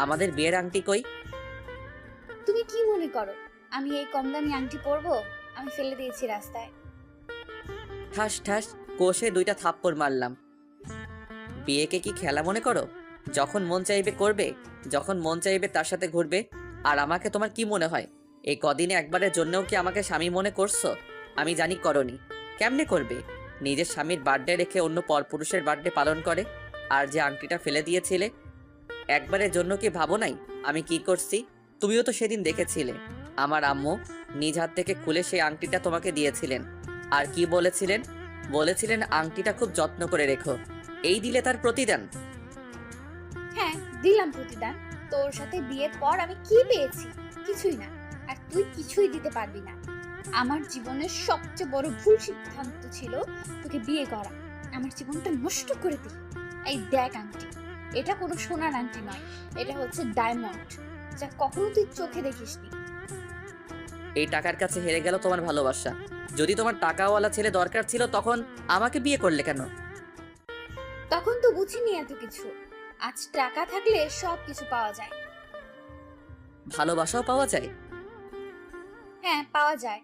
আমাদের বিয়ের আংটি কই? তুমি কি মনে করো আমি এই কম দামি আংটি পরবো? আমি ফেলে দিয়েছি রাস্তায়। ঠাস ঠাস কষে 2টা থাপ্পড় মারলাম। বিয়েকে কি খেলা মনে করো? যখন মন চাইবে করবে, যখন মন চাইবে তার সাথে ঘুরবে। আর আমাকে তোমার কি মনে হয় এই কদিনে একবারের জন্যও কি আমাকে স্বামী মনে করছো? আমি জানি করনি। কেমনে করবে? নিজের স্বামীর বার্থডে রেখে অন্য পরপুরুষের বার্থডে পালন করে। আর যে আংটিটা ফেলে দিয়েছিলে, একবারের জন্য কি ভাবো নাই আমি কি করছি? তুমিও তো সেদিন দেখেছিলে আমার আম্মু নিজ হাত থেকে খুলে সেই আংটিটা তোমাকে দিয়েছিলেন। আর কি বলেছিলেন? বলেছিলেন আংটিটা খুব যত্ন করে রেখো। এই দিলে তার প্রতিদান। হ্যাঁ, দিলাম প্রতিদান। তোর সাথে বিয়ের পর আমি কি পেয়েছি? কিছুই না। আর তুই কিছুই দিতে পারবি না। আমার জীবনের সবচেয়ে বড় ভুল সিদ্ধান্ত ছিল তোকে বিয়ে করা। আমার জীবনটা নষ্ট করে দিল। এই দেখ আংটি, এটা কোনো সোনার আংটি নয়, এটা হচ্ছে ডায়মন্ড, যা কখনো তুই চোখে দেখিসনি। এই টাকার কাছে হেরে গেল তোমার ভালোবাসা। যদি তোমার টাকাওয়ালা ছেলে দরকার ছিল তখন আমাকে বিয়ে করলে কেন? তখন তো বুঝিনি এত কিছু। আজ টাকা থাকলে সব কিছু পাওয়া যায়। ভালোবাসাও পাওয়া যায়? হ্যাঁ, পাওয়া যায়।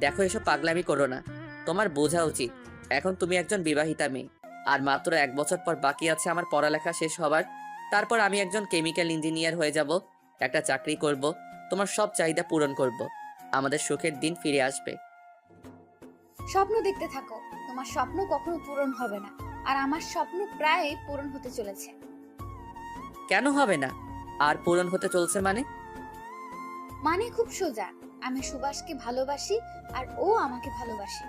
দেখো, এসব পাগলামি করো না। তোমার বোঝা উচিত এখন তুমি একজন বিবাহিতা মেয়ে। আর মাত্র 1 বছর পর বাকি আছে আমার পড়ালেখা শেষ হবার। তারপর আমি একজন কেমিক্যাল ইঞ্জিনিয়ার হয়ে যাব, একটা চাকরি করব, তোমার সব চাহিদা পূরণ করব। আমাদের সুখের দিন ফিরে আসবে। স্বপ্ন দেখতে থাকো, তোমার স্বপ্ন কখনো পূরণ হবে না। আর আমার স্বপ্ন প্রায় পূরণ হতে চলেছে। কেন হবে না? আর পূরণ হতে চলছে মানে? মানে খুব সোজা, আমি সুভাষকে ভালোবাসি আর ও আমাকে ভালোবাসে।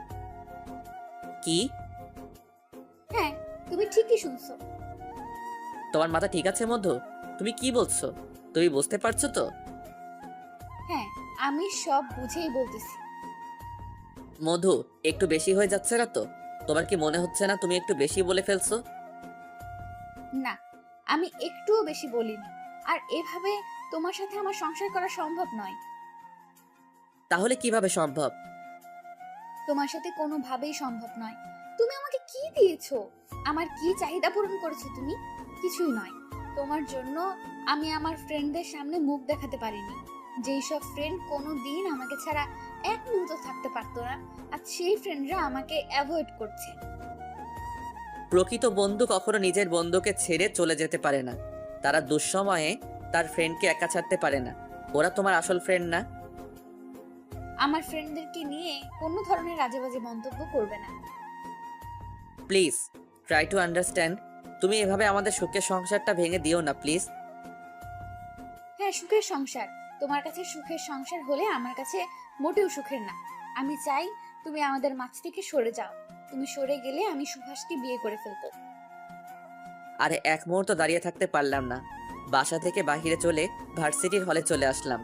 কি? হ্যাঁ, তুমি ঠিকই শুনছো। তোমার মাথা ঠিক আছে মধু? তুমি কি বলছো? তুমি বুঝতে পারছো তো? হ্যাঁ, আমি সব বুঝেই বলতেছি। মধু, একটু বেশি হয়ে যাচ্ছে না তো? তোমার কি মনে হচ্ছে না তুমি একটু বেশি বলে ফেলছো? না, আমি একটুও বেশি বলিনি। আর এভাবে তোমার সাথে আমার সংসার করা সম্ভব নয়। তাহলে কিভাবে সম্ভব? তোমার সাথে কোনোভাবেই সম্ভব নয়। তুমি আমাকে কি দিয়েছো? আমার কি চাহিদা পূরণ করেছো তুমি? কিছুই নয়। তোমার জন্য আমি আমার ফ্রেন্ডদের সামনে মুখ দেখাতে পারিনি। যেই সব ফ্রেন্ড কোনোদিন আমাকে ছাড়া এক মুহূর্ত থাকতে পারতো না, আর সেই ফ্রেন্ডরা আমাকে অ্যাভয়েড করছে। প্রকৃত বন্ধু কখনো নিজের বন্ধুকে ছেড়ে চলে যেতে পারে না। তারা দুঃসময়ে তার ফ্রেন্ডকে একা ছাড়তে পারে না। ওরা তোমার আসল ফ্রেন্ড না। আমার ফ্রেন্ডদেরকে নিয়ে কোনো ধরনের আজেবাজে মন্তব্য করবে না। Please try to understand. তুমি এভাবে আমাদের সুখের সংসারটা ভেঙে দিও না প্লিজ। হ্যাঁ, সুখের সংসার। তোমার কাছে সুখের সংসার হলে আমার কাছে মোটেও সুখের না। আমি চাই তুমি আমাদের মাঝ থেকে সরে যাও। তুমি সরে গেলে আমি সুভাষকে বিয়ে করে ফেলবো। আর এক মুহূর্ত দাঁড়িয়ে থাকতে পারলাম না। বাসা থেকে বাহিরে চলে ভার্সিটির হলে চলে আসলাম।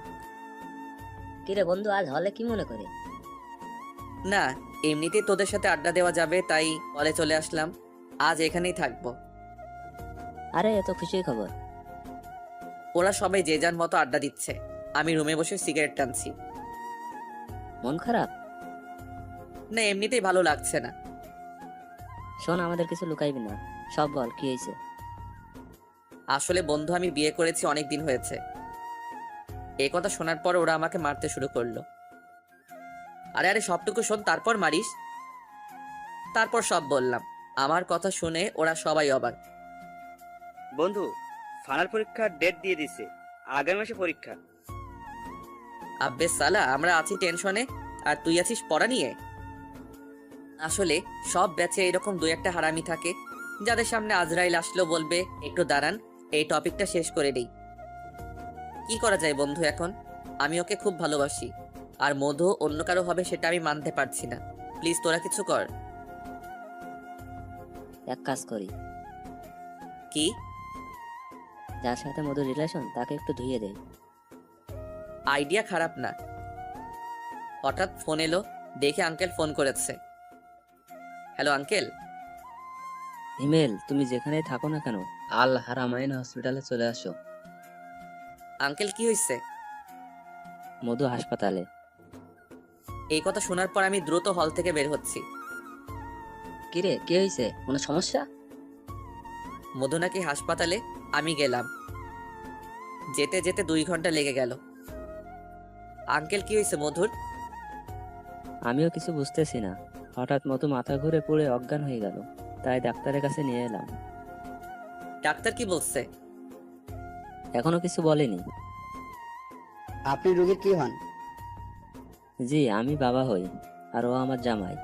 কিরে বন্ধু, আজ হলে কি মনে করে? না, এমনিতেই তোদের সাথে আড্ডা দেওয়া যাবে তাই হলে চলে আসলাম। আজ এখানেই থাকবো। আরে এত খুশির খবর! ওরা সবাই যে যার মতো আড্ডা দিচ্ছে, আমি রুমে বসে সিগারেট টানছি। মন খারাপ? না, এমনিতেই ভালো লাগছে না। শোন, আমাদের কিছু লুকাইবি না, সব বল কি হয়েছে। আসলে বন্ধু, আমি বিয়ে করেছি অনেক দিন হয়েছে। এই কথা শোনার পর ওরা আমাকে মারতে শুরু করলো। আরে আরে, সবটুকু শোন তারপর মারিস। তারপর সব বললাম। আমার কথা শুনে ওরা সবাই অবাক। বন্ধু, ফাইনাল পরীক্ষার ডেট দিয়ে দিছে, আগামী মাসে পরীক্ষা। আব্বে সালা, আমরা আছি টেনশনে আর তুই আছিস পড়া নিয়ে। আসলে সব ব্যাচে এরকম 2-1টা হারামি থাকে যাদের সামনে আজরাইল আসলো বলবে একটু দাঁড়ান, এই টপিকটা শেষ করে দেই। কি করা যায় বন্ধু এখন? আমি ওকে খুব ভালোবাসি, আর মধু অন্য কারো হবে সেটা আমি মানতে পারছি না। প্লিজ তোরা কিছু কর। এক কাজ করি, কি? যার সাথে মধুর রিলেশন তাকে একটু ধুইয়ে দেয়। আইডিয়া খারাপ না। হঠাৎ ফোন এলো, দেখে আঙ্কেল ফোন করেছে। Hello uncle. হিমেল, তুমি যেখানেই থাকো না কেন, আল হারামাইন হসপিটালে চলে আসো। আঙ্কেল কি হয়েছে? মধু হাসপাতালে। এই কথা শোনার পর আমি দ্রুত হল থেকে বের হচ্ছি। কিরে, কি হয়েছে? কোনো সমস্যা? মধু নাকি হাসপাতালে? আমি গেলাম। যেতে যেতে 2 ঘন্টা লেগে গেল। আঙ্কেল, কি হয়েছে মধুর? আমিও কিছু বুঝতেছি না, হঠাৎ মতো মাথা ঘুরে পড়ে অজ্ঞান হয়ে গেল, তাই ডাক্তারের কাছে নিয়ে এলাম। ডাক্তার কি বলছে? এখনো কিছু বলেনি। আপনি রোগীর কি হন? জি, আমি বাবা হই, আর ও আমার জামাই।